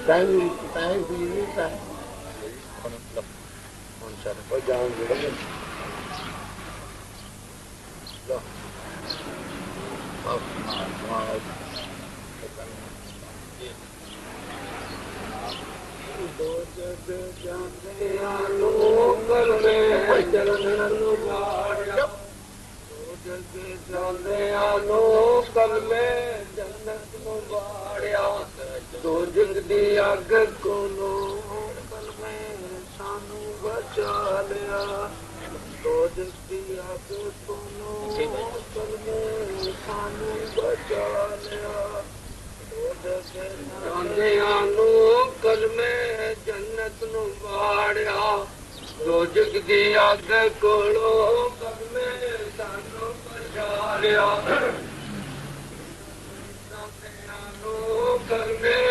Tay vì tay con lập con sợ có giang gì đó đó mà दो जग जाने आलो कर में चरण लुगाड़िया दो जग जाने आलो कर में जन्नत लुगाड़िया दो जग दी अग कोलो कर में सानू बचा लिया दो जग दी अग कोलो कर में सानू बचा लिया जाने कल में जन्नत नु बाड़िया दो जग दी अग कोलो कल में सानू बचा लिया जाने कल में